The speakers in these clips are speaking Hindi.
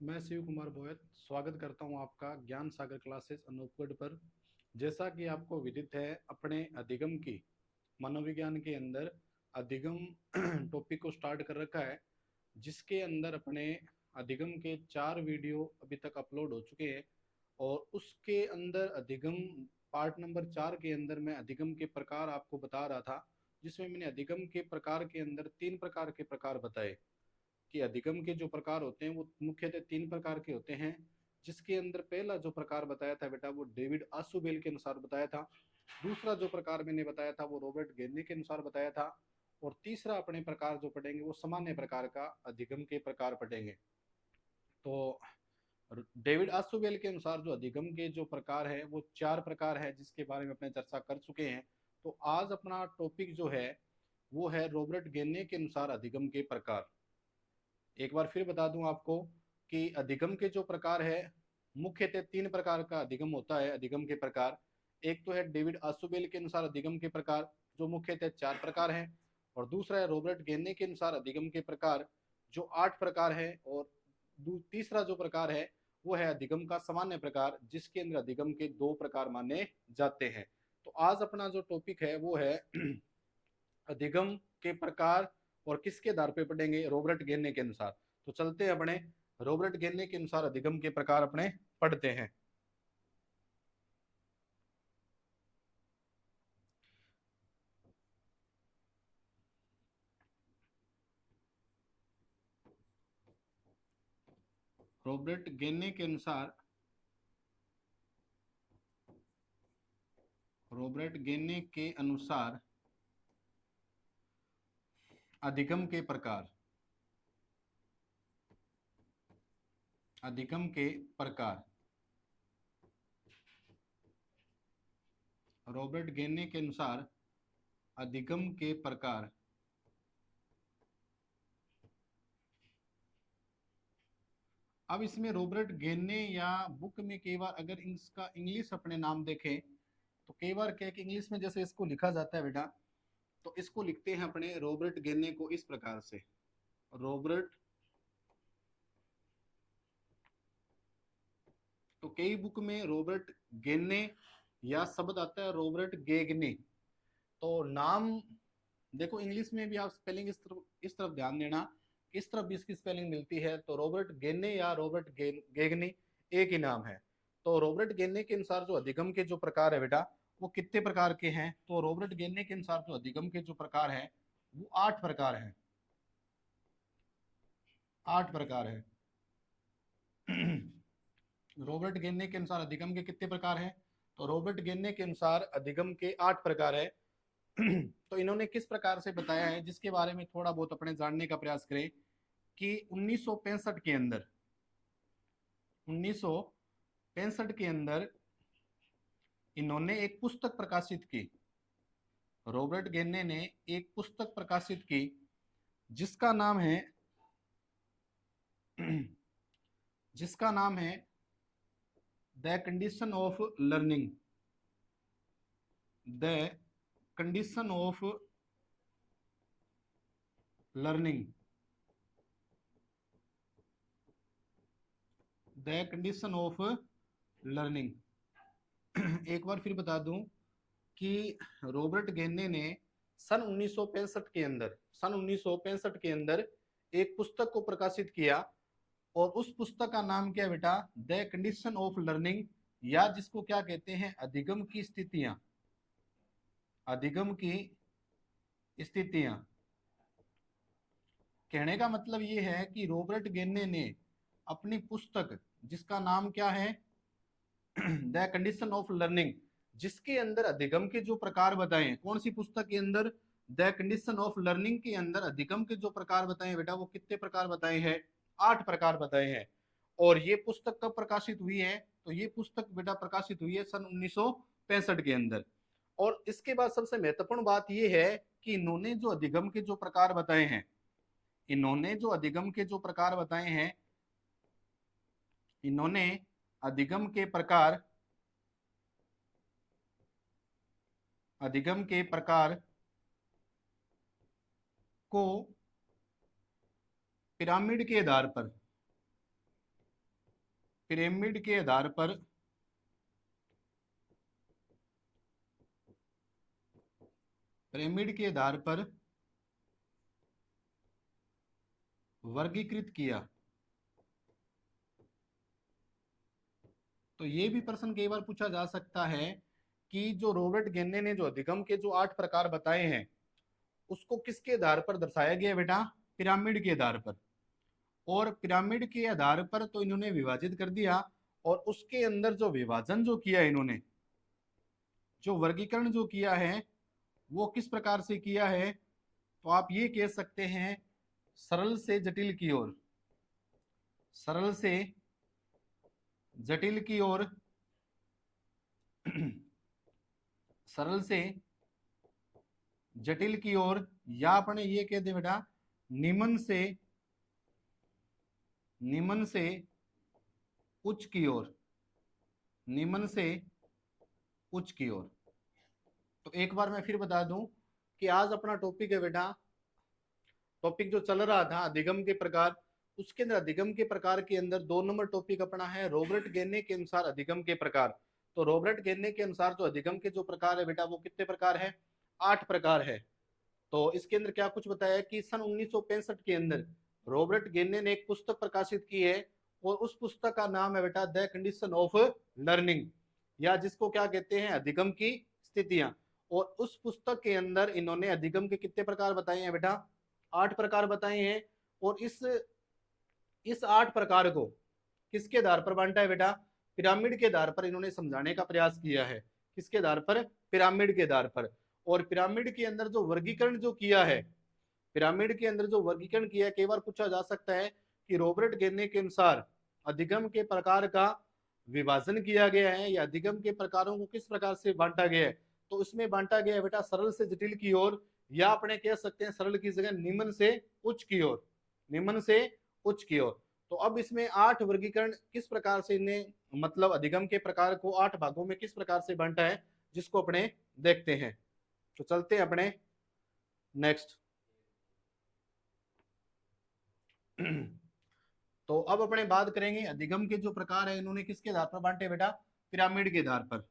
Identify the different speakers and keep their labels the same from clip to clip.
Speaker 1: मैं शिव कुमार बोयत स्वागत करता हूं आपका ज्ञान सागर क्लासेस अनूपगढ़ पर। जैसा कि आपको विदित है, अपने अधिगम की मनोविज्ञान के अंदर अधिगम टॉपिक को स्टार्ट कर रखा है, जिसके अंदर अपने अधिगम के 4 वीडियो अभी तक अपलोड हो चुके हैं। और उसके अंदर अधिगम पार्ट नंबर 4 के अंदर मैं अधिगम के प्रकार आपको बता रहा था, जिसमें मैंने अधिगम के प्रकार के अंदर 3 प्रकार के प्रकार बताए कि अधिगम के जो प्रकार होते हैं वो मुख्यतः 3 प्रकार के होते हैं। जिसके अंदर पहला जो प्रकार बताया था बेटा, वो डेविड आसुबेल के अनुसार बताया था। दूसरा जो प्रकार मैंने बताया था वो रॉबर्ट गेने के अनुसार बताया था। और तीसरा अपने प्रकार जो पढ़ेंगे वो सामान्य प्रकार का अधिगम के प्रकार पढ़ेंगे। तो डेविड आसुबेल के अनुसार जो अधिगम के जो प्रकार है वो 4 प्रकार है, जिसके बारे में अपने चर्चा कर चुके हैं। तो आज अपना टॉपिक जो है वो है रॉबर्ट गेने के अनुसार अधिगम के प्रकार। एक बार फिर बता दूं आपको कि अधिगम के जो प्रकार है, मुख्यतः 3 प्रकार का अधिगम होता है। अधिगम के प्रकार, एक तो है डेविड आसुबेल के अनुसार अधिगम के प्रकार, जो मुख्यतः 4 प्रकार हैं। और दूसरा है रॉबर्ट गेने के अनुसार अधिगम के प्रकार, जो 8 प्रकार है। और तीसरा जो प्रकार है वो है अधिगम का सामान्य प्रकार, जिसके अंदर अधिगम के 2 प्रकार माने जाते हैं। तो आज अपना जो टॉपिक है वो है अधिगम के प्रकार, और किसके आधार पे पढ़ेंगे, रॉबर्ट गेने के अनुसार। तो चलते हैं अपने रॉबर्ट गेने के अनुसार अधिगम के प्रकार अपने पढ़ते हैं। रॉबर्ट गेने के अनुसार रॉबर्ट गेने के अनुसार अधिगम के प्रकार। अधिगम के प्रकार, रॉबर्ट गेने के अनुसार अधिगम के प्रकार। अब इसमें रॉबर्ट गेने या बुक में कई बार अगर इसका इंग्लिश अपने नाम देखें तो कई बार क्या है कि इंग्लिश में जैसे इसको लिखा जाता है बेटा, तो इसको लिखते हैं अपने रॉबर्ट गेने को इस प्रकार से, रॉबर्ट। तो कई बुक में रॉबर्ट गेने या शब्द आता है रॉबर्ट गेगने। तो नाम देखो, इंग्लिश में भी आप स्पेलिंग इस तरफ ध्यान देना, किस तरफ भी इसकी स्पेलिंग मिलती है तो रॉबर्ट गेने या रॉबर्ट गेगने एक ही नाम है। तो रॉबर्ट गेने के अनुसार जो अधिगम के जो प्रकार है बेटा, वो कितने प्रकार के हैं, तो रॉबर्ट गेने के अनुसार जो अधिगम के जो प्रकार है वो 8 प्रकार हैं। 8 प्रकार है। रॉबर्ट गेने के अनुसार अधिगम के कितने प्रकार हैं, तो रॉबर्ट गेने के अनुसार अधिगम के 8 प्रकार है। तो इन्होंने किस प्रकार से बताया है, जिसके बारे में थोड़ा बहुत अपने जानने का प्रयास करें कि 1965 के अंदर, 1965 के अंदर इन्होंने एक पुस्तक प्रकाशित की। रॉबर्ट गेने ने एक पुस्तक प्रकाशित की जिसका नाम है जिसका नाम है the condition of learning. The condition of learning. The condition of learning. एक बार फिर बता दूं कि रॉबर्ट गेने ने सन 1965 के अंदर एक पुस्तक को प्रकाशित किया। और उस पुस्तक का नाम क्या है बेटा, द कंडीशन ऑफ लर्निंग, या जिसको क्या कहते हैं, अधिगम की स्थितियां। अधिगम की स्थितियां। कहने का मतलब ये है कि रॉबर्ट गेने ने अपनी पुस्तक, जिसका नाम क्या है, द कंडीशन ऑफ लर्निंग, जिसके अंदर अधिगम के जो प्रकार बताए हैं, कौन सी पुस्तक के अंदर, द कंडीशन ऑफ लर्निंग के अंदर अधिगम के जो प्रकार बताए हैं बेटा, वो कितने प्रकार बताए हैं, 8 प्रकार बताए हैं। और ये पुस्तक कब प्रकाशित हुई है, तो ये पुस्तक बेटा प्रकाशित हुई है सन 1965 के अंदर। और इसके बाद सबसे महत्वपूर्ण बात यह है कि इन्होंने जो अधिगम के जो प्रकार बताए हैं, इन्होंने जो अधिगम के जो प्रकार बताए हैं, इन्होंने अधिगम के प्रकार, अधिगम के प्रकार को पिरामिड के आधार पर, पिरामिड के आधार पर पिरामिड के आधार पर वर्गीकृत किया। तो ये भी प्रश्न कई बार पूछा जा सकता है कि जो रॉबर्ट गेन्ने ने जो अधिगम के जो 8 प्रकार बताए हैं उसको किसके आधार पर दर्शाया गया बेटा? पिरामिड के आधार पर। और पिरामिड के आधार पर तो इन्होंने विभाजित कर दिया, और उसके अंदर जो विभाजन जो किया इन्होंने, जो वर्गीकरण जो किया है वो किस प्रकार से किया है? तो आप ये कह सकते हैं सरल से जटिल की ओर, सरल से जटिल की ओर सरल से जटिल की ओर, या अपने ये कह दे बेटा निम्न से उच्च की ओर, निम्न से उच्च की ओर। तो एक बार मैं फिर बता दूं कि आज अपना टॉपिक है बेटा, टॉपिक जो चल रहा था अधिगम के प्रकार, उसके अंदर अधिगम के प्रकार के अंदर 2 नंबर टॉपिक अपना है रॉबर्ट गेन्ने के अनुसार अधिगम के प्रकार। तो रॉबर्ट गेन्ने के अनुसार जो अधिगम के जो प्रकार है बेटा वो कितने प्रकार है? 8 प्रकार है। तो इसके अंदर क्या कुछ बताया कि सन 1965 के अंदर रॉबर्ट गेन्ने ने एक पुस्तक प्रकाशित की है, और उस पुस्तक का नाम है बेटा द कंडीशन ऑफ लर्निंग, या जिसको क्या कहते हैं अधिगम की स्थितियां। और उस पुस्तक के अंदर इन्होंने अधिगम के कितने प्रकार बताए हैं बेटा? 8 प्रकार बताए हैं। और इस 8 प्रकार को किसके आधार पर बांटा है बेटा? पिरामिड के आधार पर इन्होंने समझाने का प्रयास किया है। किसके आधार पर? पिरामिड के आधार पर। और पिरामिड के अंदर जो वर्गीकरण जो किया है, पिरामिड के अंदर जो वर्गीकरण किया है, कई बार पूछा जा सकता है कि रॉबर्ट गेन्ने के अनुसार अधिगम के प्रकार का विभाजन किया गया है, या अधिगम के प्रकारों को किस प्रकार से बांटा गया है? तो इसमें बांटा गया है बेटा सरल से जटिल की ओर, या अपने कह सकते हैं सरल की जगह निम्न से उच्च की ओर, निम्न से उच्च की ओर। तो अब इसमें 8 वर्गीकरण किस प्रकार से इन्हें, मतलब अधिगम के प्रकार को 8 भागों में किस प्रकार से बांटा है, जिसको अपने देखते हैं। तो चलते हैं अपने नेक्स्ट। तो अब अपने बात करेंगे अधिगम के जो प्रकार है इन्होंने किसके आधार पर बांटे बेटा? पिरामिड के आधार पर।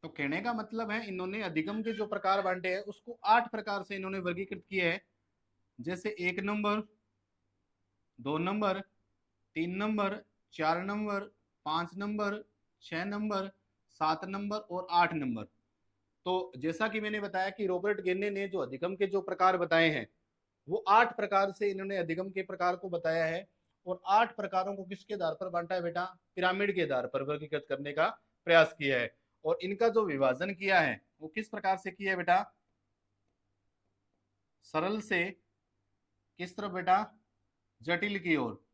Speaker 1: तो कहने का मतलब है इन्होंने अधिगम के जो प्रकार बांटे हैं उसको 8 प्रकार से इन्होंने वर्गीकृत किया है। जैसे 1 number, 2 number, 3 number, 4 number, 5 number, 6 number, 7 number और 8 नंबर। तो जैसा कि मैंने बताया कि रॉबर्ट गेन्ने ने जो अधिगम के जो प्रकार बताए हैं वो 8 प्रकार से इन्होंने अधिगम के प्रकार को बताया है। और 8 प्रकारों को किसके आधार पर बांटा है बेटा? पिरामिड के आधार पर वर्गीकृत करने का प्रयास किया है। और इनका जो विभाजन किया है वो किस प्रकार से किया है बेटा? सरल से किस तरफ बेटा? जटिल की ओर,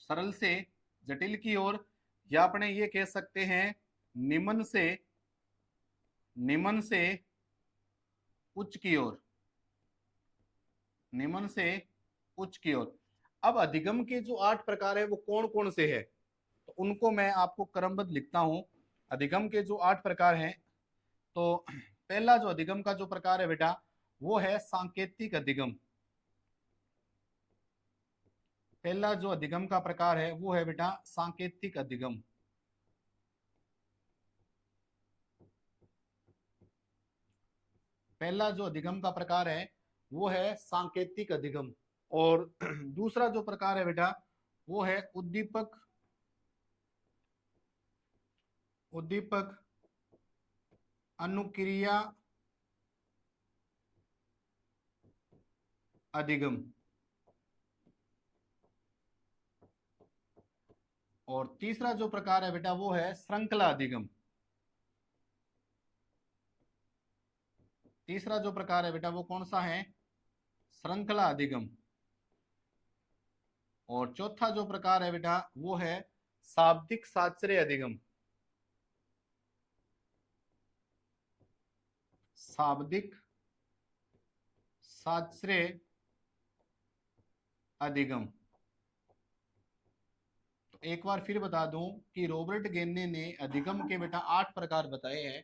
Speaker 1: सरल से जटिल की ओर, या अपने ये कह सकते हैं निम्न से उच्च की ओर, निम्न से उच्च की ओर। अब अधिगम के जो 8 प्रकार है वो कौन कौन से है, तो उनको मैं आपको क्रमबद्ध लिखता हूं। अधिगम के जो 8 प्रकार हैं, तो पहला जो अधिगम का जो प्रकार है बेटा वो है सांकेतिक अधिगम। पहला जो अधिगम का प्रकार है वो है बेटा सांकेतिक अधिगम। पहला जो अधिगम का प्रकार है वो है सांकेतिक अधिगम। और दूसरा जो प्रकार है बेटा वो है उद्दीपक उद्दीपक अनुक्रिया अधिगम। और तीसरा जो प्रकार है बेटा वो है श्रृंखला अधिगम। तीसरा जो प्रकार है बेटा वो कौन सा है? श्रृंखला अधिगम। और चौथा जो प्रकार है बेटा वो है शाब्दिक साश्रय अधिगम। शाब्दिक साश्रय अधिगम। तो एक बार फिर बता दूं कि रॉबर्ट गेन्ने ने अधिगम के बेटा 8 प्रकार बताए हैं,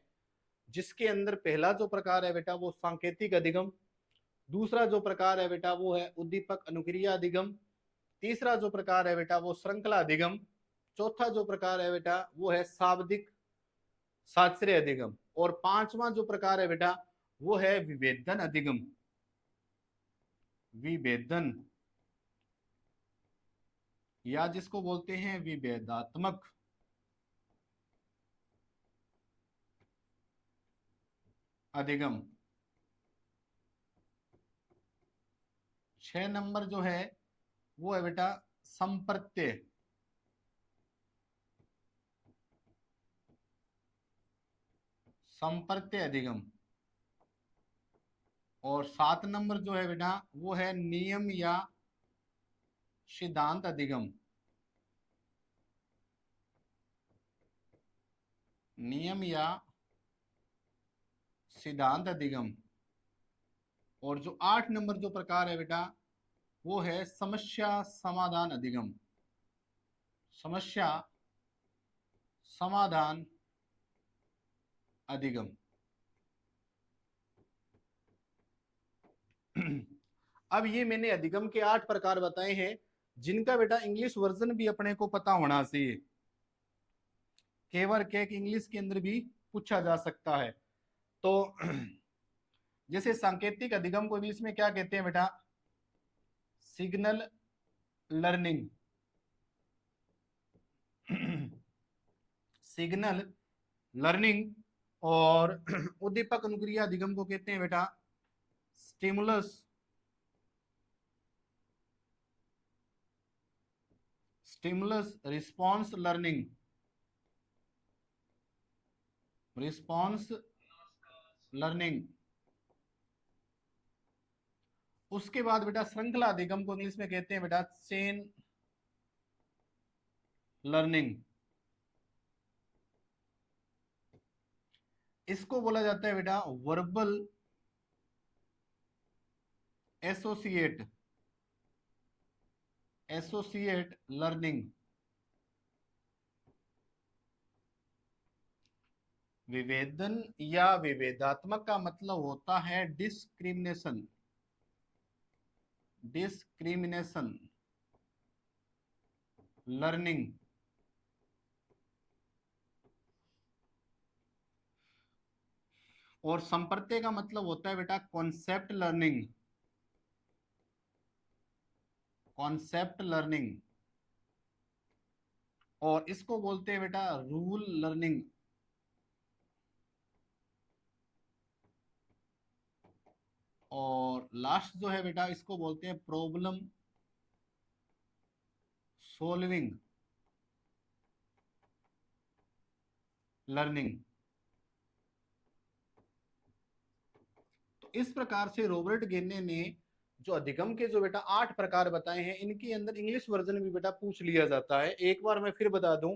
Speaker 1: जिसके अंदर पहला जो प्रकार है बेटा वो सांकेतिक अधिगम, दूसरा जो प्रकार है बेटा वो है उद्दीपक अनुक्रिया अधिगम, तीसरा जो प्रकार है बेटा वो श्रृंखला अधिगम, चौथा जो प्रकार है बेटा वो है शाब्दिक साश्रय अधिगम, और पांचवा जो प्रकार है बेटा वो है विभेदन अधिगम। विभेदन या जिसको बोलते हैं विभेदात्मक अधिगम। 6 नंबर जो है वो है बेटा संप्रत्यय संप्रत्यय अधिगम, और 7 नंबर जो है बेटा वो है नियम या सिद्धांत अधिगम। नियम या सिद्धांत अधिगम। और जो 8 नंबर जो प्रकार है बेटा वो है समस्या समाधान अधिगम। समस्या समाधान अधिगम। अब ये मैंने अधिगम के 8 प्रकार बताए हैं, जिनका बेटा इंग्लिश वर्जन भी अपने को पता होना चाहिए। केवल केक इंग्लिश के अंदर भी पूछा जा सकता है। तो जैसे सांकेतिक अधिगम को इंग्लिश में क्या कहते हैं बेटा? Signal learning. Signal learning. और उद्दीपक अनुक्रिया अधिगम को कहते हैं बेटा stimulus response learning. Response learning. उसके बाद बेटा श्रृंखला अधिगम को इंग्लिश में कहते हैं बेटा चेन लर्निंग। इसको बोला जाता है बेटा वर्बल एसोसिएट लर्निंग। विभेदन या विभेदात्मक का मतलब होता है डिस्क्रिमिनेशन लर्निंग। और संप्रत्यय का मतलब होता है बेटा कॉन्सेप्ट लर्निंग। और इसको बोलते हैं बेटा रूल लर्निंग। और लास्ट जो है बेटा इसको बोलते हैं प्रॉब्लम सोल्विंग लर्निंग। तो इस प्रकार से रॉबर्ट गेन्ने ने जो अधिगम के जो बेटा 8 प्रकार बताए हैं, इनके अंदर इंग्लिश वर्जन भी बेटा पूछ लिया जाता है। एक बार मैं फिर बता दूं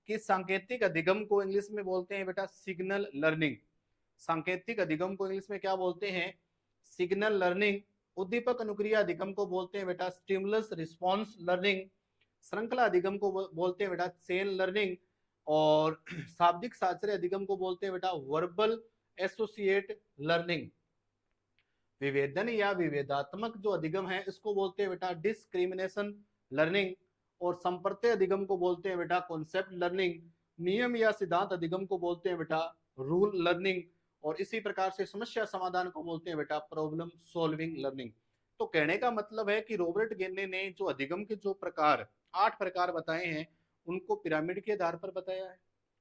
Speaker 1: कि सांकेतिक अधिगम को इंग्लिश में बोलते हैं बेटा सिग्नल लर्निंग। सांकेतिक अधिगम को इंग्लिश में क्या बोलते हैं? Signal learning. उद्दीपक अनुक्रिया अधिगम को बोलते हैं बेटा स्टिमुलस रिस्पॉन्स लर्निंग। श्रृंखला अधिगम को बोलते हैं बेटा चेन लर्निंग। और शाब्दिक साश्रय अधिगम को बोलते हैं बेटा वर्बल एसोसिएट लर्निंग। विभेदन या विभेदात्मक जो अधिगम है इसको बोलते हैं बेटा डिस्क्रिमिनेशन लर्निंग। और संप्रत्यय अधिगम को बोलते हैं बेटा कॉन्सेप्ट लर्निंग। नियम या सिद्धांत अधिगम को बोलते हैं बेटा रूल लर्निंग। और इसी प्रकार से समस्या समाधान को बोलते हैं बेटा प्रॉब्लम सॉल्विंग लर्निंग। तो कहने का मतलब है कि रॉबर्ट गेन्ने ने जो अधिगम के जो प्रकार 8 प्रकार बताए हैं उनको पिरामिड के आधार पर बताया है।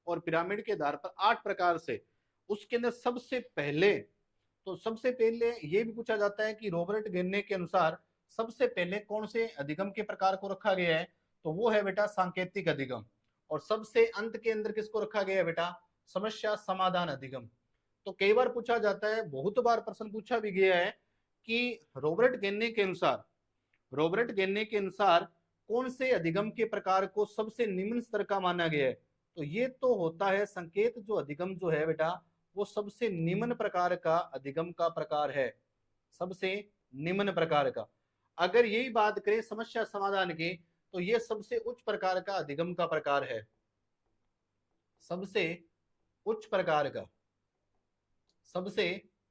Speaker 1: और पिरामिड के आधार पर 8 प्रकार से उसके अंदर सबसे पहले ये भी पूछा जाता है कि रॉबर्ट गेन्ने के अनुसार सबसे पहले कौन से अधिगम के प्रकार को रखा गया है? तो वो है बेटा सांकेतिक अधिगम। और सबसे अंत के अंदर किसको रखा गया है बेटा? समस्या समाधान अधिगम। तो कई बार पूछा जाता है, बहुत बार प्रश्न पूछा भी गया है कि रॉबर्ट गेन्ने के अनुसार कौन से अधिगम के प्रकार को सबसे निम्न स्तर का माना गया है? तो ये तो होता है संकेत जो अधिगम जो है बेटा वो सबसे निम्न प्रकार का अधिगम का प्रकार है। सबसे निम्न प्रकार का। अगर यही बात करें समस्या समाधान की, तो ये सबसे उच्च प्रकार का अधिगम का प्रकार है, सबसे उच्च प्रकार का, सबसे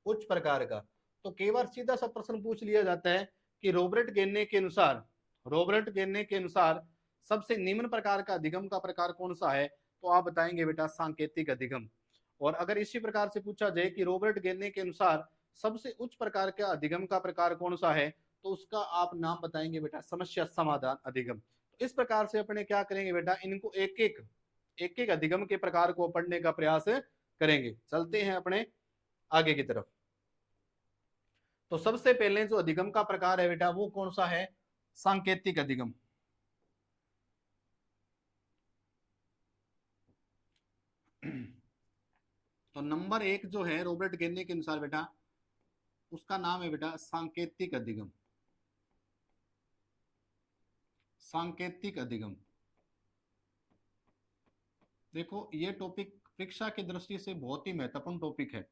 Speaker 1: उच्च प्रकार का। तो कई बार सीधा सा प्रश्न पूछ लिया जाता है कि रॉबर्ट गेन्ने के अनुसार, रॉबर्ट गेन्ने के अनुसार सबसे निम्न प्रकार का अधिगम का प्रकार कौन सा है, तो आप बताएंगे बेटा सांकेतिक अधिगम। और अगर इसी प्रकार से पूछा जाए कि रॉबर्ट गेन्ने के अनुसार सबसे उच्च प्रकार का अधिगम का प्रकार कौन सा है, तो उसका आप नाम बताएंगे बेटा समस्या समाधान अधिगम। तो इस प्रकार से अपने क्या करेंगे बेटा, इनको एक एक अधिगम के प्रकार को पढ़ने का प्रयास करेंगे। चलते हैं अपने आगे की तरफ। तो सबसे पहले जो अधिगम का प्रकार है बेटा वो कौन सा है, सांकेतिक अधिगम। तो नंबर एक जो है रॉबर्ट गेन्ने के अनुसार बेटा, उसका नाम है बेटा सांकेतिक अधिगम, सांकेतिक अधिगम। देखो ये टॉपिक परीक्षा की दृष्टि से बहुत ही महत्वपूर्ण टॉपिक है।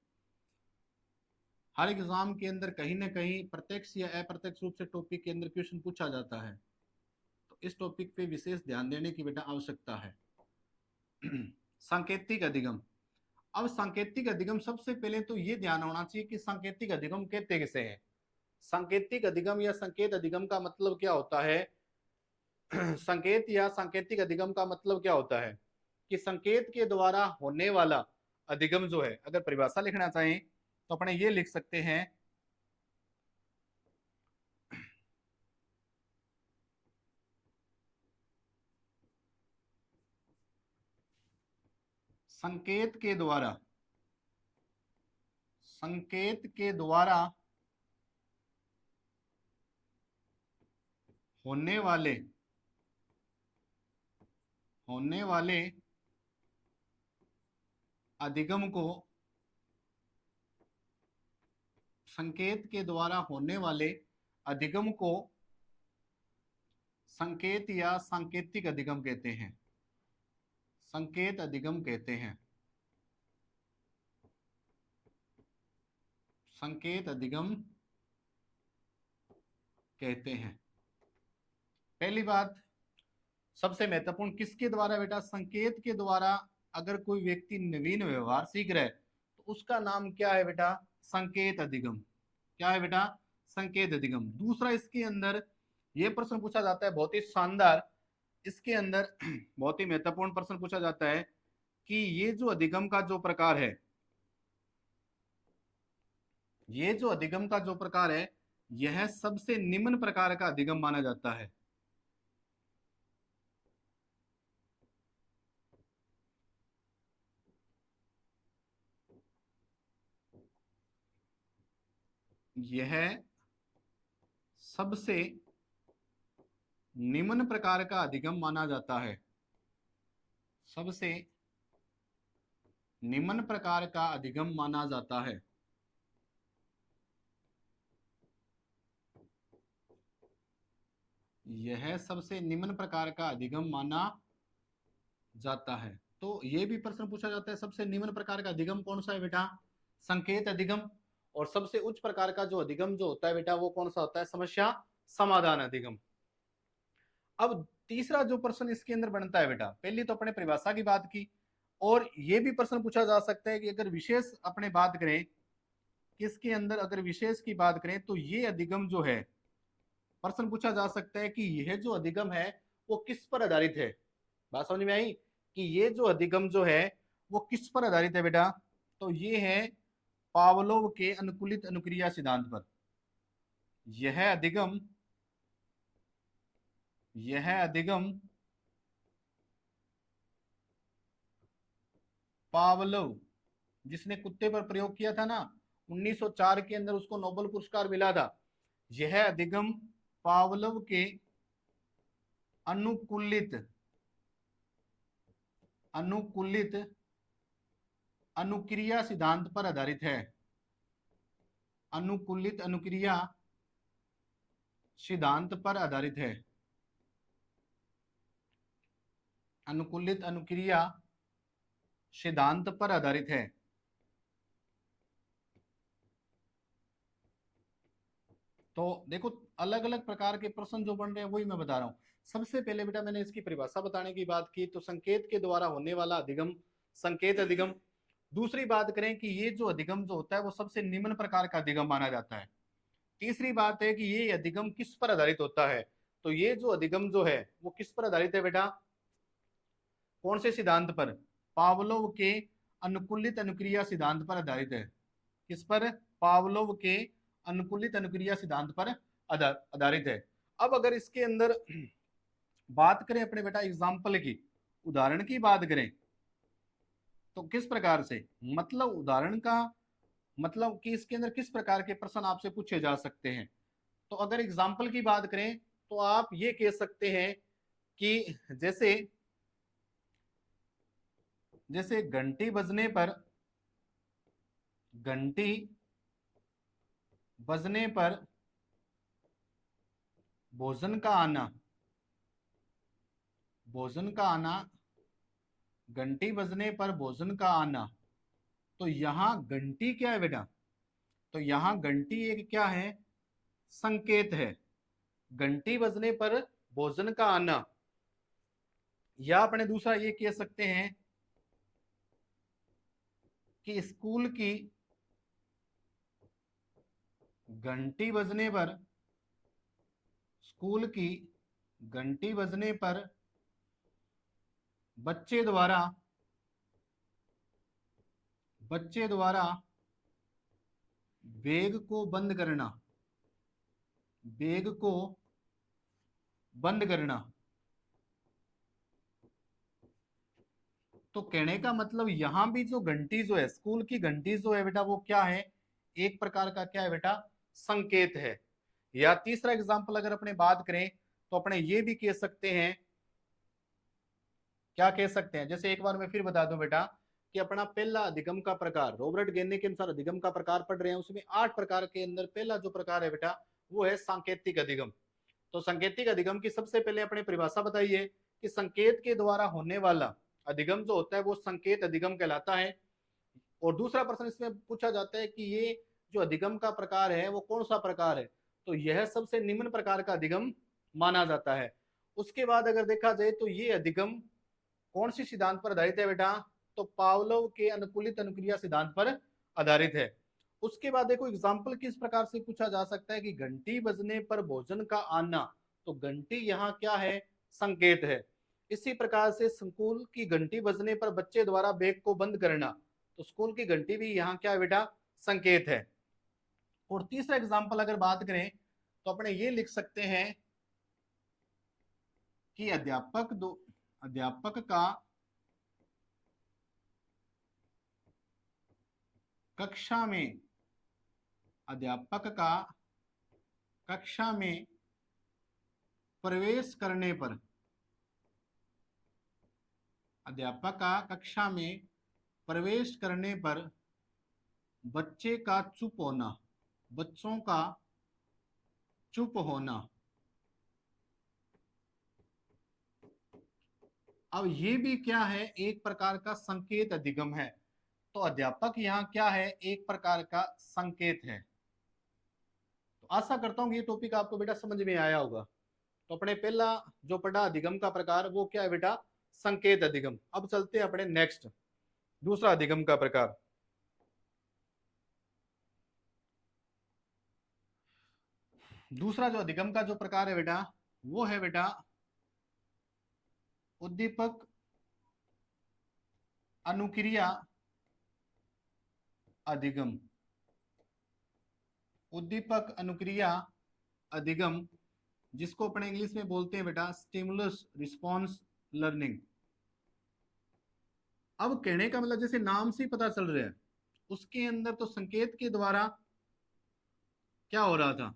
Speaker 1: हर एग्जाम के अंदर कहीं ना कहीं प्रत्यक्ष या अप्रत्यक्ष रूप से टॉपिक के अंदर क्वेश्चन पूछा जाता है, तो इस टॉपिक पे विशेष ध्यान देने की बेटा आवश्यकता है। सांकेतिक अधिगम। अब सांकेतिक अधिगम सबसे पहले तो ये ध्यान होना चाहिए कि सांकेतिक अधिगम कहते किसे हैं। सांकेतिक अधिगम या संकेत अधिगम का मतलब क्या होता है। संकेत या सांकेतिक अधिगम का मतलब क्या होता है कि संकेत के द्वारा होने वाला अधिगम जो है, अगर परिभाषा लिखना चाहें तो अपने ये लिख सकते हैं, संकेत के द्वारा, संकेत के द्वारा होने वाले, होने वाले अधिगम को, संकेत के द्वारा होने वाले अधिगम को संकेत या सांकेतिक अधिगम कहते हैं, संकेत अधिगम कहते हैं, संकेत अधिगम कहते हैं। पहली बात सबसे महत्वपूर्ण, किसके द्वारा बेटा, संकेत के द्वारा। अगर कोई व्यक्ति नवीन व्यवहार सीख रहा है तो उसका नाम क्या है बेटा, संकेत अधिगम। क्या है बेटा, संकेत अधिगम। दूसरा इसके अंदर यह प्रश्न पूछा जाता है बहुत ही शानदार, इसके अंदर बहुत ही महत्वपूर्ण प्रश्न पूछा जाता है कि ये जो अधिगम का जो प्रकार है, ये जो अधिगम का जो प्रकार है, यह सबसे निम्न प्रकार का अधिगम माना जाता है। यह सबसे निम्न प्रकार का अधिगम माना जाता है, सबसे निम्न प्रकार का अधिगम माना जाता है। यह सबसे निम्न प्रकार का अधिगम माना जाता है। तो यह भी प्रश्न पूछा जाता है सबसे निम्न प्रकार का अधिगम कौन सा है बेटा, संकेत अधिगम। और सबसे उच्च प्रकार का जो अधिगम जो होता है बेटा वो कौन सा होता है, समस्या समाधान अधिगम। अब तीसरा जो प्रश्न इसके अंदर बनता है बेटा, पहली तो अपने परिभाषा की बात की, और यह भी प्रश्न पूछा जा सकता है कि अगर विशेष अपने बात करें, किसके अंदर अगर विशेष की बात करें तो ये अधिगम जो है, प्रश्न पूछा जा सकता है कि यह जो अधिगम है वो किस पर आधारित है। बात समझ में आई कि ये जो अधिगम जो है वो किस पर आधारित है बेटा, तो ये है पावलोव के अनुकूलित अनुक्रिया सिद्धांत पर। यह अधिगम, यह अधिगम पावलोव, जिसने कुत्ते पर प्रयोग किया था ना 1904 के अंदर, उसको नोबेल पुरस्कार मिला था। यह अधिगम पावलोव के अनुकूलित, अनुकूलित अनुक्रिया सिद्धांत पर आधारित है, अनुकूलित अनुक्रिया सिद्धांत पर आधारित है, अनुकूलित अनुक्रिया सिद्धांत पर आधारित है। तो देखो अलग अलग प्रकार के प्रश्न जो बन रहे हैं वही मैं बता रहा हूँ। सबसे पहले बेटा मैंने इसकी परिभाषा बताने की बात की, तो संकेत के द्वारा होने वाला अधिगम संकेत अधिगम। दूसरी बात करें कि ये जो अधिगम जो होता है वो सबसे निम्न प्रकार का अधिगम माना जाता है। तीसरी बात है कि ये अधिगम किस पर आधारित होता है, तो ये जो अधिगम जो है वो किस पर आधारित है बेटा, कौन से सिद्धांत पर, पावलोव के अनुकूलित अनुक्रिया सिद्धांत पर आधारित है। किस पर, पावलोव के अनुकूलित अनुक्रिया सिद्धांत पर आधारित है। अब अगर इसके अंदर बात करें अपने बेटा एग्जाम्पल की, उदाहरण की बात करें, तो किस प्रकार से, मतलब उदाहरण का मतलब कि इसके अंदर किस प्रकार के प्रश्न आपसे पूछे जा सकते हैं। तो अगर एग्जाम्पल की बात करें तो आप ये कह सकते हैं कि जैसे जैसे घंटी बजने पर घंटी बजने पर भोजन का आना, भोजन का आना, घंटी बजने पर भोजन का आना। तो यहां घंटी क्या है बेटा, तो यहां घंटी एक क्या है, संकेत है। घंटी बजने पर भोजन का आना, या अपने दूसरा ये कह सकते हैं कि स्कूल की घंटी बजने पर, स्कूल की घंटी बजने पर बच्चे द्वारा, बच्चे द्वारा बैग को बंद करना, बैग को बंद करना। तो कहने का मतलब यहां भी जो घंटी जो है, स्कूल की घंटी जो है बेटा वो क्या है, एक प्रकार का क्या है बेटा, संकेत है। या तीसरा एग्जांपल अगर अपने बात करें तो अपने ये भी कह सकते हैं, क्या कह सकते हैं, जैसे एक बार मैं फिर बता दूं बेटा कि अपना पहला अधिगम का प्रकार, रॉबर्ट गेने के अनुसार अधिगम का प्रकार पढ़ रहे हैं, उसमें 8 प्रकार के अंदर पहला जो प्रकार है बेटा वो है सांकेतिक अधिगम। तो सांकेतिक अधिगम की सबसे पहले अपने परिभाषा बताइए कि संकेत के द्वारा होने वाला अधिगम जो होता है वो संकेत अधिगम कहलाता है। और दूसरा प्रश्न इसमें पूछा जाता है कि ये जो अधिगम का प्रकार है वो कौन सा प्रकार है, तो यह सबसे निम्न प्रकार का अधिगम माना जाता है। उसके बाद अगर देखा जाए तो ये अधिगम कौन सी सिद्धांत पर आधारित है बेटा, तो पावलोव के अनुकूलित अनुक्रिया सिद्धांत पर आधारित है। उसके बाद देखो एग्जाम्पल किस प्रकार से पूछा जा सकता है कि घंटी बजने पर भोजन का आना, तो घंटी यहाँ क्या है, संकेत है। इसी प्रकार से स्कूल की घंटी बजने पर बच्चे द्वारा बैग को बंद करना, तो स्कूल की घंटी भी यहाँ क्या है बेटा, संकेत है। और तीसरा एग्जाम्पल अगर बात करें तो अपने ये लिख सकते हैं कि अध्यापक का कक्षा में, अध्यापक का कक्षा में प्रवेश करने पर, अध्यापक का कक्षा में प्रवेश करने पर बच्चे का चुप होना, बच्चों का चुप होना। अब ये भी क्या है, एक प्रकार का संकेत अधिगम है। तो अध्यापक यहाँ क्या है, एक प्रकार का संकेत है। तो आशा करता हूँ ये टॉपिक आपको बेटा समझ में आया होगा। तो अपने पहला जो पढ़ा अधिगम का प्रकार वो क्या है बेटा, संकेत अधिगम। अब चलते हैं अपने नेक्स्ट दूसरा अधिगम का प्रकार। दूसरा जो अधिगम का जो प्रकार है बेटा वो है बेटा उद्दीपक अनुक्रिया अधिगम। उद्दीपक अनुक्रिया अधिगम, जिसको अपने इंग्लिश में बोलते हैं बेटा स्टिमुलस रिस्पॉन्स लर्निंग। अब कहने का मतलब जैसे नाम से ही पता चल रहा है, उसके अंदर तो संकेत के द्वारा क्या हो रहा था,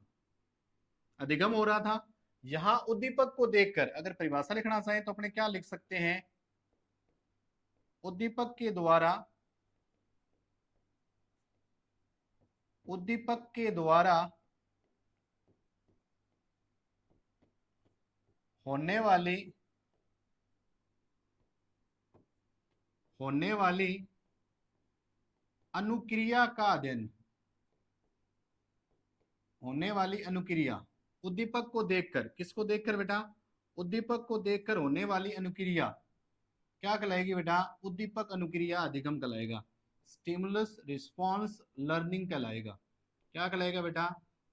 Speaker 1: अधिगम हो रहा था। यहां उद्दीपक को देखकर अगर परिभाषा लिखना चाहे तो अपने क्या लिख सकते हैं, उद्दीपक के द्वारा, उद्दीपक के द्वारा होने वाली, होने वाली अनुक्रिया का अध्ययन, होने वाली अनुक्रिया, उद्दीपक को देखकर, किसको देखकर बेटा, उद्दीपक को देखकर होने वाली अनुक्रिया क्या कहलाएगी बेटा, उद्दीपक अनुक्रिया अधिगम कहलाएगा, स्टिमुलस रिस्पॉन्स लर्निंग कहलाएगा। क्या कहलाएगा बेटा,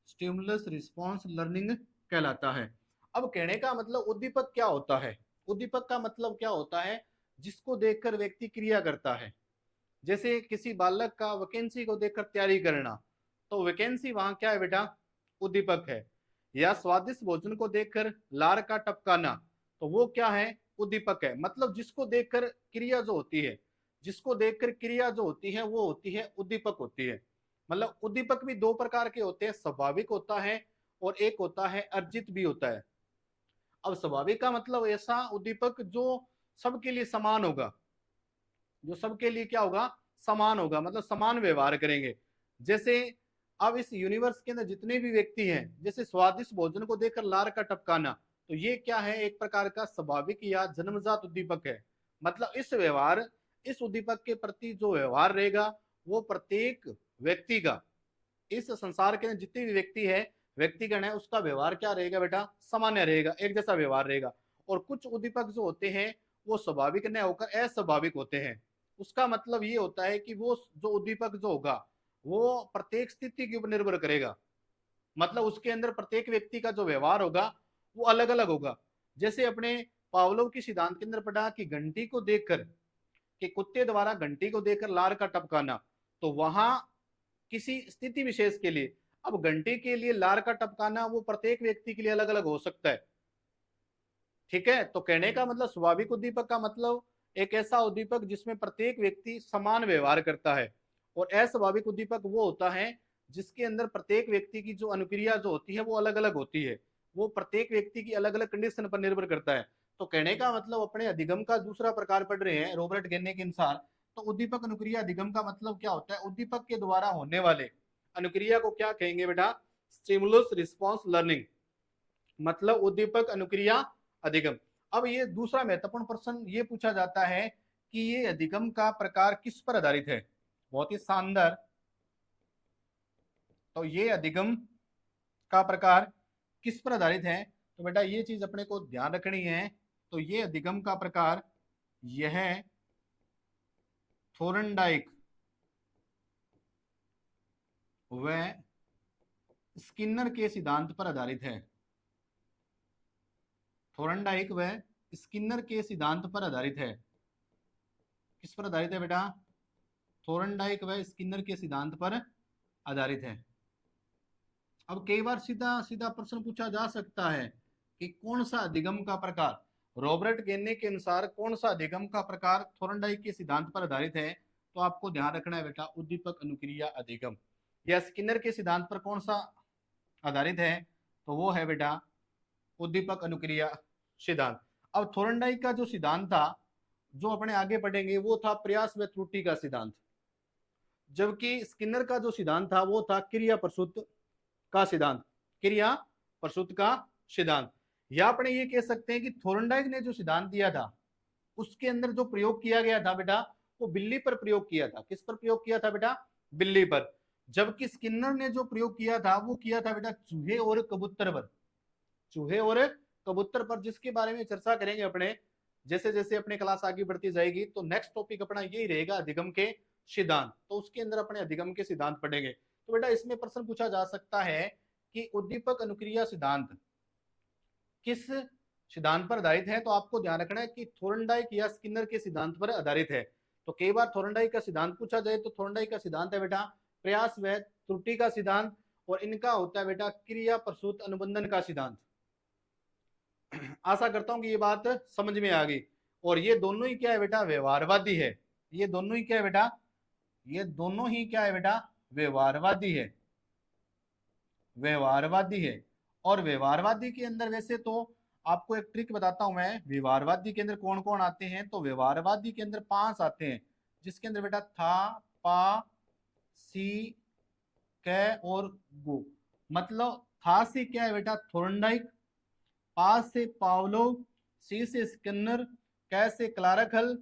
Speaker 1: स्टिमुलस रिस्पॉन्स लर्निंग कहलाता है। अब कहने का मतलब उद्दीपक क्या होता है, उद्दीपक का मतलब क्या होता है, जिसको देखकर व्यक्ति क्रिया करता है। जैसे किसी बालक का वैकेंसी को देखकर तैयारी करना, तो वैकेंसी वहां क्या है बेटा, उद्दीपक है। या स्वादिष्ट भोजन को देखकर लार का टपकाना, तो वो क्या है, उद्दीपक है। मतलब जिसको देखकर क्रिया जो होती है, जिसको देखकर क्रिया जो होती है वो होती है उद्दीपक होती है। मतलब उद्दीपक भी दो प्रकार के होते हैं, स्वाभाविक होता है और एक होता है अर्जित भी होता है। अब स्वाभाविक का मतलब ऐसा उद्दीपक जो सबके लिए समान होगा, जो सबके लिए क्या होगा, समान होगा, मतलब समान व्यवहार करेंगे। जैसे अब इस यूनिवर्स के अंदर जितने भी व्यक्ति हैं, जैसे स्वादिष्ट भोजन को देखकर लार का टपकाना, तो ये क्या है, एक प्रकार का स्वाभाविक या जन्मजात उद्दीपक है। मतलब इस व्यवहार, इस उद्दीपक के प्रति जो व्यवहार रहेगा वो प्रत्येक व्यक्ति का, इस संसार के जितने भी व्यक्ति है, व्यक्तिगण है, उसका व्यवहार क्या रहेगा बेटा, सामान्य रहेगा, एक जैसा व्यवहार रहेगा। और कुछ उद्दीपक जो होते हैं वो स्वाभाविक न होकर अस्वाभाविक होते हैं। उसका मतलब ये होता है कि वो जो उद्दीपक जो होगा वो प्रत्येक स्थिति के ऊपर निर्भर करेगा। मतलब उसके अंदर प्रत्येक व्यक्ति का जो व्यवहार होगा वो अलग अलग होगा। जैसे अपने पावलोव की सिद्धांत के अंदर पढ़ा कि घंटी को देखकर, कि कुत्ते द्वारा घंटी को देखकर लार का टपकाना, तो वहां किसी स्थिति विशेष के लिए, अब घंटी के लिए लार का टपकाना वो प्रत्येक व्यक्ति के लिए अलग अलग हो सकता है। ठीक है, तो कहने का मतलब स्वाभाविक उद्दीपक का मतलब एक ऐसा उद्दीपक जिसमें प्रत्येक व्यक्ति समान व्यवहार करता है। और अस्वाभाविक उद्दीपक वो होता है जिसके अंदर प्रत्येक व्यक्ति की जो अनुक्रिया जो होती है वो अलग अलग होती है, वो प्रत्येक व्यक्ति की अलग अलग कंडीशन पर निर्भर करता है। तो कहने का मतलब अपने अधिगम का दूसरा प्रकार पढ़ रहे हैं रॉबर्ट गेन्ने के अनुसार, तो उद्दीपक अनुक्रिया अधिगम का मतलब क्या होता है, उद्दीपक के द्वारा होने वाले अनुक्रिया को क्या कहेंगे बेटा, स्टिमुलस रिस्पॉन्स लर्निंग, मतलब उद्दीपक अनुक्रिया अधिगम। अब ये दूसरा महत्वपूर्ण प्रश्न ये पूछा जाता है कि ये अधिगम का प्रकार किस पर आधारित है, बहुत ही शानदार। तो ये अधिगम का प्रकार किस पर आधारित है, तो बेटा ये चीज अपने को ध्यान रखनी है। तो ये अधिगम का प्रकार यह थोरनडाइक व स्किनर के सिद्धांत पर आधारित है। थोरनडाइक व स्किनर के सिद्धांत पर आधारित है। किस पर आधारित है बेटा, थोरनडाइक व स्किनर के सिद्धांत पर आधारित है। अब कई बार सीधा सीधा प्रश्न पूछा जा सकता है कि कौन सा अधिगम का प्रकार, रॉबर्ट गेन्ने के अनुसार कौन सा अधिगम का प्रकार थोरनडाइक के सिद्धांत पर आधारित है, तो आपको ध्यान रखना है बेटा उद्दीपक अनुक्रिया अधिगम। या स्किनर के सिद्धांत पर कौन सा आधारित है, तो वो है बेटा उद्दीपक अनुक्रिया सिद्धांत। अब थोरनडाइक का जो सिद्धांत था जो अपने आगे पढ़ेंगे वो था प्रयास व त्रुटि का सिद्धांत, जबकि स्किनर का जो सिद्धांत था वो था क्रिया प्रसूत का सिद्धांत, क्रिया प्रसूत का सिद्धांत। या अपने ये कह सकते हैं कि थोरनडाइक ने जो सिद्धांत दिया था उसके अंदर जो प्रयोग किया गया था बेटा वो बिल्ली पर प्रयोग किया था। किस पर प्रयोग किया था बेटा, बिल्ली पर। जबकि स्किनर ने जो प्रयोग किया था वो किया था बेटा चूहे और कबूतर पर, चूहे और कबूतर पर, जिसके बारे में चर्चा करेंगे अपने जैसे जैसे अपने क्लास आगे बढ़ती जाएगी। तो नेक्स्ट टॉपिक अपना यही रहेगा अधिगम के सिद्धांत, तो उसके अंदर अपने अधिगम के सिद्धांत पढ़ेंगे। तो बेटा इसमें प्रश्न पूछा जा सकता है कि उद्दीपक अनुक्रिया सिद्धांत किस सिद्धांत पर आधारित है, तो आपको ध्यान रखना है कि थोरनडाइक या स्किनर के सिद्धांत पर आधारित है। तो कई बार थोरनडाइक का सिद्धांत पूछा जाए तो थोरनडाइक का सिद्धांत है बेटा प्रयास व त्रुटि का सिद्धांत, और इनका होता है बेटा क्रिया प्रसूत अनुबंधन का सिद्धांत। आशा करता हूं कि ये बात समझ में आ गई। और ये दोनों ही क्या है बेटा, व्यवहारवादी है। ये दोनों ही क्या है बेटा, ये दोनों ही क्या है बेटा, व्यवहारवादी है, व्यवहारवादी है। और व्यवहारवादी के अंदर वैसे तो आपको एक ट्रिक बताता हूं मैं, व्यवहारवादी के अंदर कौन कौन आते हैं, तो व्यवहारवादी के अंदर 5 आते हैं, जिसके अंदर बेटा था, पा, सी, कै और गु। मतलब था से क्या है बेटा थोरनडाइक, पा से पावलोव, सी से स्किनर, कै से क्लार्क हल,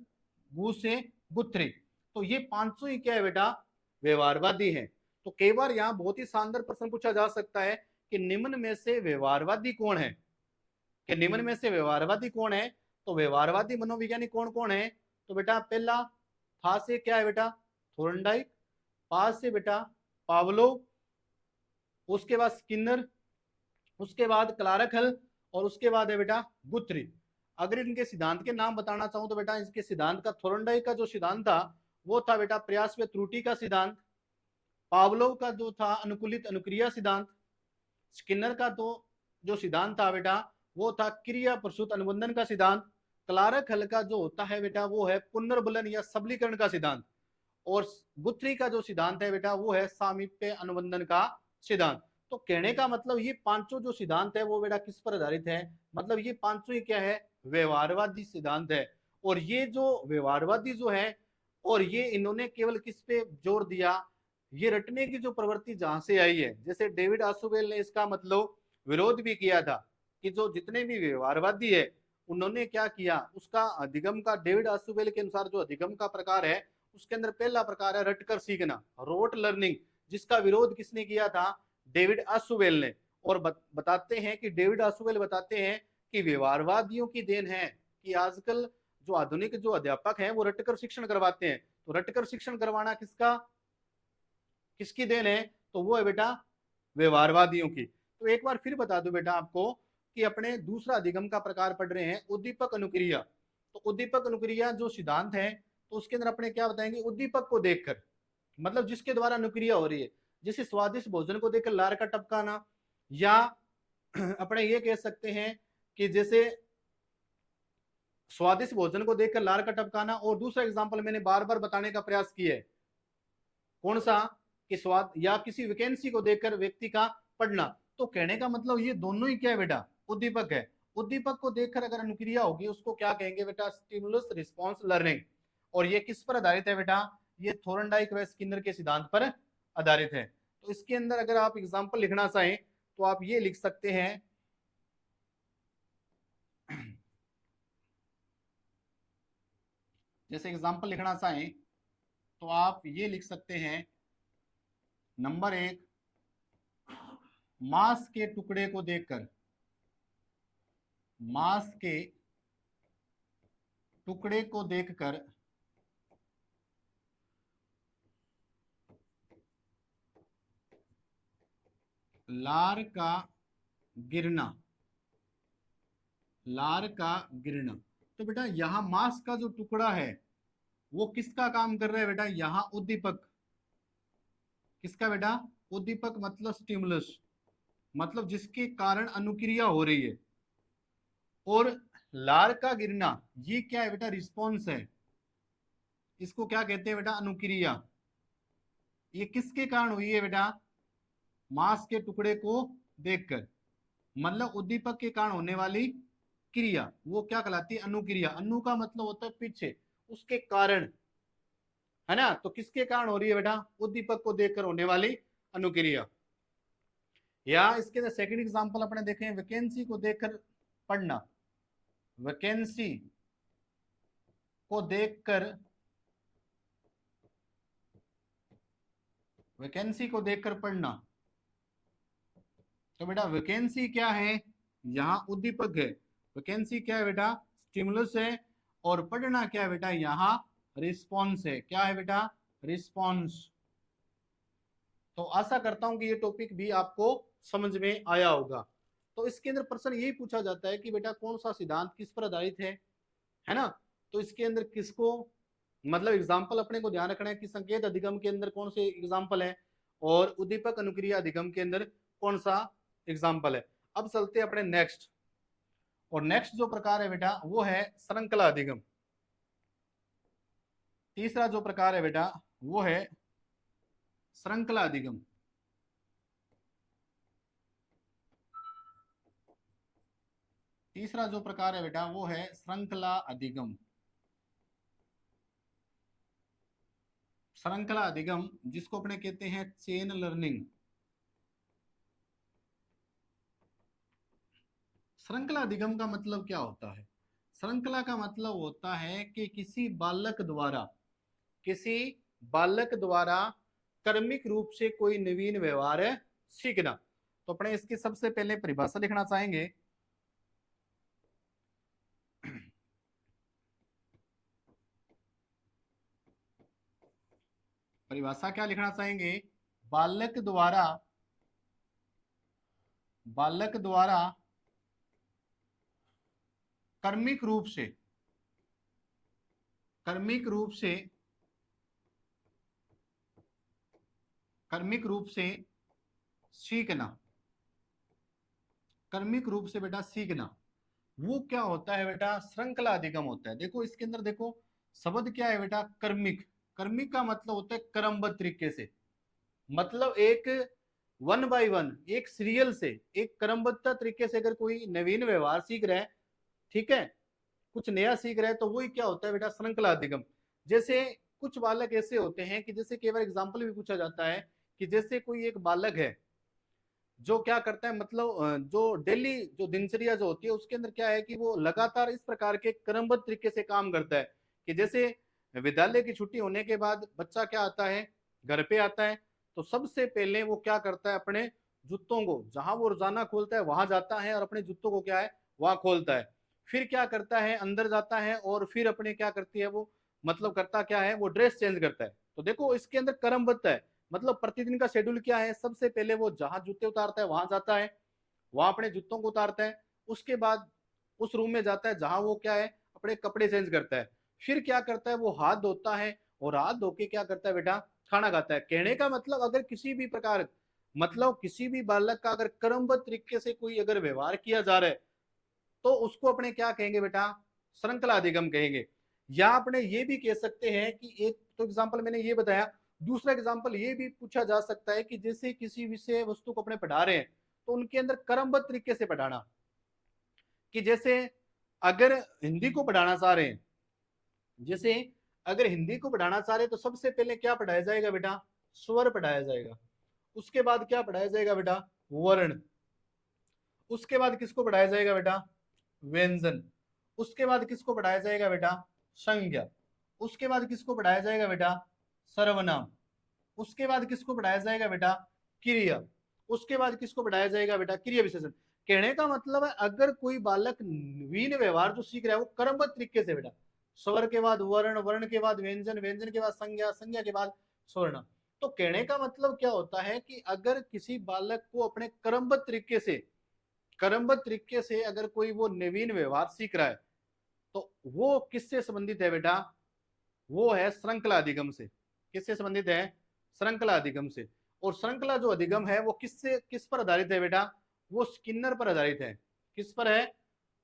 Speaker 1: गु से गुथ्री। तो ये 500 ही क्या है बेटा व्यवहारवादी है। तो कई बार यहाँ बहुत ही शानदार प्रश्न पूछा जा सकता है कि निम्न में से व्यवहारवादी कौन है, कि निम्न में से व्यवहारवादी कौन है। तो व्यवहारवादी मनोवैज्ञानिक कौन कौन है, तो बेटा पहला था से क्या है बेटा थोर्नडाइक, पास से बेटा पावलोव, उसके बाद स्किनर, उसके बाद क्लारक हल, और उसके बाद है बेटा गुथरी। अगर इनके सिद्धांत के नाम बताना चाहूं तो बेटा इसके सिद्धांत का थोर्नडाइक का जो सिद्धांत था वो था बेटा प्रयास व त्रुटि का सिद्धांत, पावलोव का जो था अनुकूलित अनुक्रिया सिद्धांत, स्किनर का तो जो सिद्धांत था बेटा वो था क्रिया प्रसूत अनुबंधन का सिद्धांत, क्लारक हल का जो होता है बेटा वो है पुनर्बलन या सबलीकरण का सिद्धांत, और गुथरी का जो सिद्धांत है बेटा वो है सामीप्य अनुबंधन का सिद्धांत। तो कहने का मतलब ये पांचों जो सिद्धांत है वो बेटा किस पर आधारित है, मतलब ये पांचों ही क्या है व्यवहारवादी सिद्धांत है। और ये जो व्यवहारवादी जो है और ये इन्होंने केवल किस पे जोर दिया, ये रटने की जो प्रवृत्ति जहां से आई है, जैसे डेविड आसुबेल ने इसका मतलब विरोध भी किया था कि जो जितने भी व्यवहारवादी है उन्होंने क्या किया, उसका अधिगम का डेविड आसुबेल के अनुसार जो अधिगम का प्रकार है उसके अंदर पहला प्रकार है रटकर सीखना, रोट लर्निंग, जिसका विरोध किसने किया था, डेविड आसुबेल ने। और बताते हैं कि डेविड आसुबेल बताते हैं कि व्यवहारवादियों की देन है कि आजकल जो आधुनिक जो अध्यापक हैं वो रटकर शिक्षण करवाते हैं। तो रटकर शिक्षण करवाना किसका किसकी देन है, तो वो है बेटा व्यवहारवादियों की। तो एक बार फिर बता दूं बेटा आपको कि अपने दूसरा अधिगम का प्रकार पढ़ रहे हैं उद्दीपक अनुक्रिया। तो उद्दीपक अनुक्रिया जो सिद्धांत है तो उसके अंदर अपने क्या बताएंगे, उद्दीपक को देखकर, मतलब जिसके द्वारा अनुक्रिया हो रही है, जैसे स्वादिष्ट भोजन को देखकर लार का टपकाना, या अपने ये कह सकते हैं कि जैसे स्वादिष्ट भोजन को देखकर लार का टपकाना। और दूसरा एग्जांपल मैंने बार बार बताने का प्रयास किया है, कौन सा, कि स्वाद या किसी वैकेंसी को देखकर व्यक्ति का पढ़ना। तो कहने का मतलब ये दोनों ही क्या है बेटा उद्दीपक है। उद्दीपक को देखकर अगर अनुक्रिया होगी उसको क्या कहेंगे बेटा स्टिमुलस रिस्पॉन्स लर्निंग। और ये किस पर आधारित है बेटा, ये थोर्नडाइक व स्किनर के सिद्धांत पर आधारित है। तो इसके अंदर अगर आप एग्जाम्पल लिखना चाहें तो आप ये लिख सकते हैं, जैसे एग्जाम्पल लिखना चाहें तो आप ये लिख सकते हैं, नंबर 1, मांस के टुकड़े को देखकर, मांस के टुकड़े को देखकर लार का गिरना, लार का गिरना। तो बेटा यहां मांस का जो टुकड़ा है वो किसका काम कर रहा है बेटा, यहां उद्दीपक, किसका बेटा उद्दीपक, मतलब स्टिमुलस, मतलब जिसके कारण अनुक्रिया हो रही है। और लार का गिरना ये क्या है बेटा रिस्पॉन्स है, इसको क्या कहते हैं बेटा अनुक्रिया। ये किसके कारण हुई है बेटा, मांस के टुकड़े को देखकर, मतलब उद्दीपक के कारण होने वाली क्रिया वो क्या कहलाती है अनुक्रिया। अनु का मतलब होता है पीछे, उसके कारण, है ना। तो किसके कारण हो रही है बेटा, उद्दीपक को देखकर होने वाली अनुक्रिया। या इसके अंदर सेकंड एग्जांपल अपने देखें, वैकेंसी को देखकर पढ़ना, वैकेंसी को देखकर, वैकेंसी को देखकर पढ़ना। तो बेटा वैकेंसी क्या है, यहां उद्दीपक है, वैकेंसी क्या है बेटा स्टिमुलस है, और पढ़ना क्या है बेटा यहां रिस्पॉन्स है। क्या है बेटा रिस्पॉन्स। तो आशा करता हूं कि ये टॉपिक भी आपको समझ में आया होगा। तो इसके अंदर प्रश्न यही पूछा जाता है कि बेटा कौन सा सिद्धांत किस पर आधारित है ना। तो इसके अंदर किसको, मतलब एग्जाम्पल अपने को ध्यान रखना है कि संकेत अधिगम के अंदर कौन से एग्जाम्पल है और उद्दीपक अनुक्रिया अधिगम के अंदर कौन सा एग्जाम्पल है। अब चलते हैं अपने नेक्स्ट, और नेक्स्ट जो प्रकार है बेटा वो है श्रृंखला अधिगम। तीसरा जो प्रकार है बेटा वो है श्रृंखला अधिगम। तीसरा जो प्रकार है बेटा वो है श्रृंखला अधिगम। श्रृंखला अधिगम जिसको अपने कहते हैं चेन लर्निंग। श्रृंखला अधिगम का मतलब क्या होता है, श्रृंखला का मतलब होता है कि किसी बालक द्वारा कर्मिक रूप से कोई नवीन व्यवहार सीखना। तो अपने इसकी सबसे पहले परिभाषा लिखना चाहेंगे। परिभाषा क्या लिखना चाहेंगे? बालक द्वारा कर्मिक रूप से कर्मिक रूप से कर्मिक रूप से सीखना, कर्मिक रूप से बेटा सीखना, वो क्या होता है बेटा? श्रृंखला अधिगम होता है। देखो इसके अंदर देखो शब्द क्या है बेटा? कर्मिक। कर्मिक का मतलब होता है क्रमबद्ध तरीके से, मतलब एक वन बाय वन, एक सीरियल से, एक क्रमबद्ध तरीके से अगर कोई नवीन व्यवहार सीख रहा है, ठीक है, कुछ नया सीख रहा है, तो वही क्या होता है बेटा? श्रृंखला अधिगम। जैसे कुछ बालक ऐसे होते हैं कि जैसे कई बार एग्जाम्पल भी पूछा जाता है कि जैसे कोई एक बालक है जो क्या करता है, मतलब जो डेली जो दिनचर्या जो होती है उसके अंदर क्या है कि वो लगातार इस प्रकार के क्रमबद्ध तरीके से काम करता है कि जैसे विद्यालय की छुट्टी होने के बाद बच्चा क्या आता है, घर पे आता है, तो सबसे पहले वो क्या करता है? अपने जूतों को, जहां वो रोजाना खोलता है वहां जाता है और अपने जूतों को क्या है वहां खोलता है। फिर क्या करता है? अंदर जाता है और फिर अपने क्या करती है वो, मतलब करता क्या है? वो ड्रेस चेंज करता है। तो देखो इसके अंदर क्रमबद्ध है, मतलब प्रतिदिन का शेड्यूल क्या है? सबसे पहले वो जहां जूते उतारता है वहां जाता है, वहां अपने जूतों को उतारता है, उसके बाद उस रूम में जाता है जहां वो क्या है अपने कपड़े चेंज करता है, फिर क्या करता है? वो हाथ धोता है और हाथ धो के क्या करता है बेटा? खाना खाता है। कहने का मतलब अगर किसी भी प्रकार, मतलब किसी भी बालक का अगर क्रमबद्ध तरीके से कोई अगर व्यवहार किया जा रहा है तो उसको अपने क्या कहेंगे बेटा? श्रृंखला अधिगम कहेंगे। या अपने ये भी कह सकते हैं कि एक तो एग्जाम्पल मैंने ये बताया, दूसरा एग्जाम्पल ये भी पूछा जा सकता है कि जैसे किसी विषय वस्तु को अपने पढ़ा रहे हैं तो उनके अंदर क्रमबद्ध तरीके से पढ़ाना, कि जैसे अगर हिंदी को पढ़ाना चाह रहे हैं, जैसे अगर हिंदी को पढ़ाना चाह रहे हैं तो सबसे पहले क्या पढ़ाया जाएगा बेटा? स्वर पढ़ाया जाएगा। उसके बाद क्या पढ़ाया जाएगा बेटा? वर्ण। उसके बाद किसको पढ़ाया जाएगा बेटा? व्यंजन। उसके बाद किसको पढ़ाया जाएगा बेटा? संज्ञा। उसके बाद किसको पढ़ाया जाएगा बेटा? सर्वनाम। उसके बाद किसको पढ़ाया जाएगा बेटा? क्रिया। उसके बाद किसको पढ़ाया जाएगा बेटा? क्रिया विशेषण। कहने का मतलब है अगर कोई बालक नवीन व्यवहार जो सीख रहा है वो क्रमबद्ध तरीके से बेटा, स्वर के बाद वर्ण, वर्ण के बाद व्यंजन, व्यंजन के बाद संज्ञा, संज्ञा के बाद स्वर्णम। तो कहने का मतलब क्या होता है कि अगर किसी बालक को अपने क्रमबद्ध तरीके से अगर कोई वो नवीन व्यवहार सीख रहा है तो वो किससे संबंधित है बेटा? वो है श्रृंखला अधिगम से। किससे संबंधित है? श्रृंखला अधिगम से। और श्रृंखला जो अधिगम है वो किस पर आधारित है बेटा? वो स्किनर पर आधारित है। किस पर है?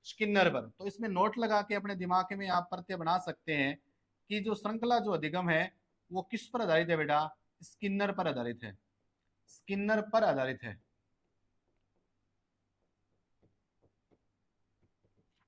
Speaker 1: स्किनर पर। तो इसमें नोट लगा के अपने दिमाग में आप प्रत्यय बना सकते हैं कि जो श्रृंखला जो अधिगम है वो किस पर आधारित है बेटा? स्किनर पर आधारित है। स्किनर पर आधारित है।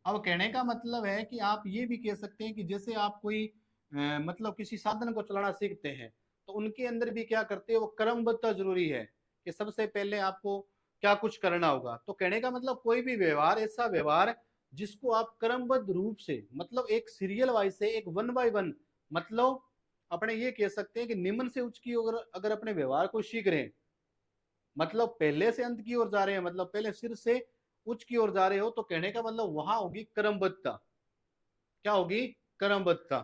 Speaker 1: अब कहने का मतलब है कि आप ये भी कह सकते हैं कि जैसे आप कोई मतलब किसी साधन को चलाना सीखते हैं तो उनके अंदर भी क्या करते हैं? वो क्रमबद्धता जरूरी है कि सबसे पहले आपको क्या कुछ करना होगा। तो कहने का मतलब कोई भी व्यवहार, ऐसा व्यवहार जिसको आप क्रमबद्ध रूप से, मतलब एक सीरियल वाइज से, एक वन बाय वन, मतलब अपने ये कह सकते हैं कि निम्न से उच्च की अगर अगर अपने व्यवहार को सीख रहे हैं, मतलब पहले से अंत की ओर जा रहे हैं, मतलब पहले सिर से उच्च की ओर जा रहे हो, तो कहने का मतलब वहां होगी क्रमबद्धता। क्या होगी? क्रमबद्धता।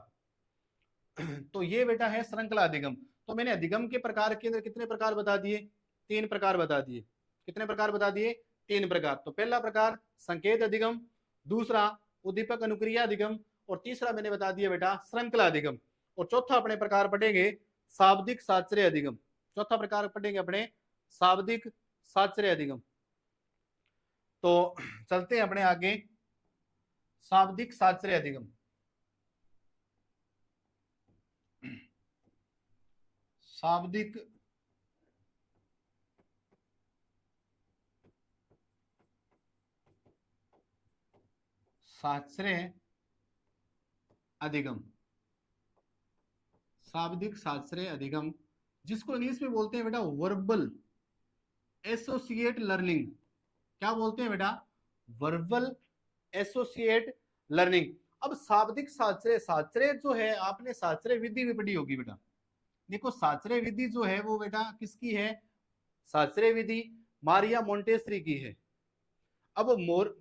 Speaker 1: तो ये बेटा है श्रृंखला अधिगम। तो मैंने अधिगम के प्रकार के अंदर कितने प्रकार बता दिए? 3 प्रकार बता दिए। कितने प्रकार बता दिए? 3 प्रकार। तो पहला प्रकार संकेत अधिगम, दूसरा उद्दीपक अनुक्रिया अधिगम, और तीसरा मैंने बता दिया बेटा श्रृंखला अधिगम। और चौथा अपने प्रकार पढ़ेंगे शाब्दिक साश्रय अधिगम। चौथा प्रकार पढ़ेंगे अपने शाब्दिक साश्रय अधिगम। तो चलते हैं अपने आगे। शाब्दिक साश्रय अधिगम। शाब्दिक साश्रय अधिगम। शाब्दिक साश्रय अधिगम, जिसको इंग्लिश में बोलते हैं बेटा वर्बल एसोसिएट लर्निंग। क्या बोलते हैं बेटा? Verbal associate learning. अब शाब्दिक साश्रय, साश्रय जो है आपने साश्रय विधि भी पढ़ी होगी बेटा। देखो साचरे विधि जो है वो बेटा किसकी है, साचरे विधि मारिया मोंटेसरी की है। अब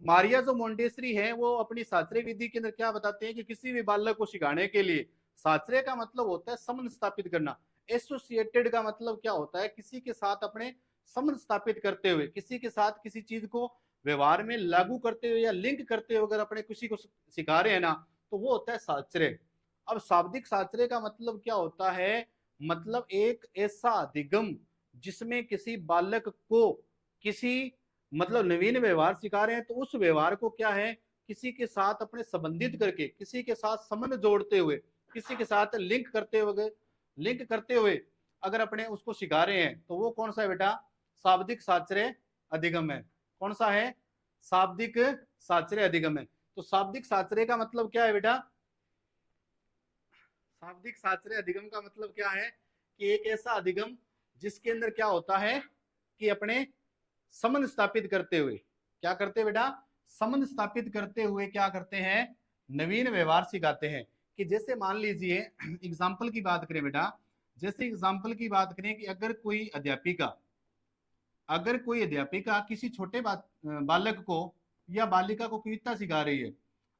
Speaker 1: मारिया जो मोंटेसरी है वो अपनी साचरे विधि के अंदर क्या बताते हैं कि किसी भी बालक को सिखाने के लिए साचरे का मतलब होता है संबंध स्थापित करना। एसोसिएटेड का मतलब क्या होता है, किसी के साथ अपने संबंध स्थापित करते हुए, किसी के साथ किसी चीज को व्यवहार में लागू करते हुए या लिंक करते हुए अगर अपने किसी को सिखा रहे हैं ना, तो वो होता है साचरे। अब शाब्दिक साचरे का मतलब क्या होता है, मतलब एक ऐसा अधिगम जिसमें किसी बालक को किसी मतलब नवीन व्यवहार सिखा रहे हैं, तो उस व्यवहार को क्या है, किसी के साथ अपने संबंधित करके, किसी के साथ संबंध जोड़ते हुए, किसी के साथ लिंक करते हुए अगर अपने उसको सिखा रहे हैं, तो वो कौन सा है बेटा, शाब्दिक साचर्य अधिगम है। कौन सा है, शाब्दिक साचर्य अधिगम है। तो शाब्दिक साचर्य का मतलब क्या है बेटा, शाब्दिक साचर्य अधिगम का मतलब क्या है कि एक ऐसा अधिगम जिसके अंदर क्या होता है कि अपने संबंध स्थापित करते हुए, क्या करते हैं बेटा, संबंध स्थापित करते हुए क्या करते हैं, नवीन व्यवहार सिखाते हैं। कि जैसे मान लीजिए एग्जाम्पल की बात करें बेटा, जैसे एग्जाम्पल की बात करें कि अगर कोई अध्यापिका किसी छोटे बालक को या बालिका को कविता सिखा रही है।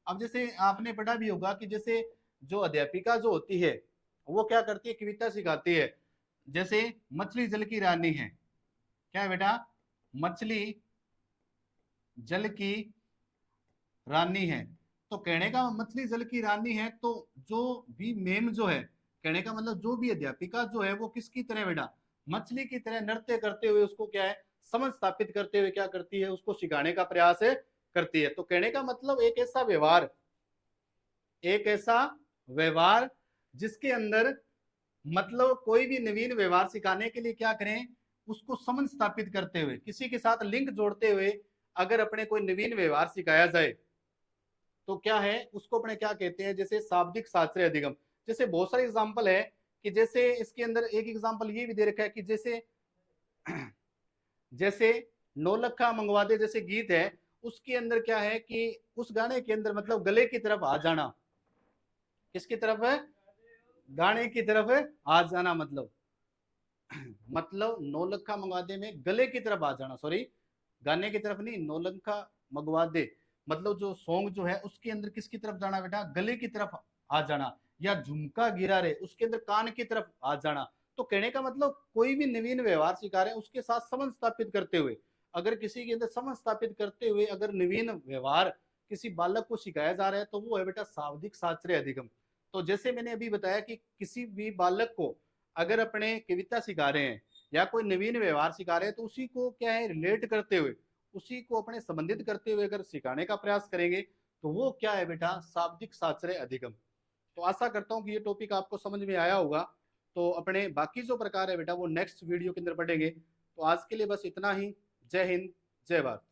Speaker 1: अब जैसे आपने पढ़ा भी होगा कि जैसे जो अध्यापिका जो होती है वो क्या करती है, कविता सिखाती है। जैसे मछली जल की रानी है, क्या है बेटा, मछली जल की रानी है। तो कहने का मछली जल की रानी है, तो जो भी मेम जो है, कहने का मतलब जो भी अध्यापिका जो है वो किसकी तरह बेटा, मछली की तरह नृत्य करते हुए उसको क्या है, समझ स्थापित करते हुए क्या करती है, उसको सिखाने का प्रयास करती है। तो कहने का मतलब एक ऐसा व्यवहार जिसके अंदर मतलब कोई भी नवीन व्यवहार सिखाने के लिए क्या करें, उसको समझ स्थापित करते हुए, किसी के साथ लिंक जोड़ते हुए अगर अपने कोई नवीन व्यवहार सिखाया जाए, तो क्या है उसको अपने क्या कहते हैं, जैसे शाब्दिक साचर्य अधिगम। जैसे बहुत सारे एग्जाम्पल है कि जैसे इसके अंदर एक एग्जाम्पल ये भी दे रखा है कि जैसे जैसे नौलखा मंगवा दे जैसे गीत है, उसके अंदर क्या है कि उस गाने के अंदर मतलब गले की तरफ आ जाना, किसकी तरफ है, गाने की तरफ आ जाना, मतलब नौलखा मंगवा दे में गले की तरफ आ जाना, सॉरी गाने की तरफ नहीं, नौलखा मंगवा दे मतलब जो सॉन्ग जो है उसके अंदर किसकी तरफ जाना बेटा, गले की तरफ आ जाना। या झुमका गिरा रे उसके अंदर कान की तरफ आ जाना। तो कहने का मतलब कोई भी नवीन व्यवहार सिखा रहे हैं उसके साथ समझ स्थापित करते हुए, अगर किसी के अंदर समझ स्थापित करते हुए अगर नवीन व्यवहार किसी बालक को सिखाया जा रहा है, तो वो है बेटा शाब्दिक साचर्य अधिगम। तो जैसे मैंने अभी बताया कि किसी भी बालक को अगर अपने कविता सिखा रहे हैं या कोई नवीन व्यवहार सिखा रहे हैं, तो उसी को क्या है रिलेट करते हुए, उसी को अपने संबंधित करते हुए अगर सिखाने का प्रयास करेंगे, तो वो क्या है बेटा, शाब्दिक साचर्य अधिगम। तो आशा करता हूँ कि ये टॉपिक आपको समझ में आया होगा। तो अपने बाकी जो प्रकार है बेटा वो नेक्स्ट वीडियो के अंदर पढ़ेंगे। तो आज के लिए बस इतना ही। जय हिंद, जय भारत।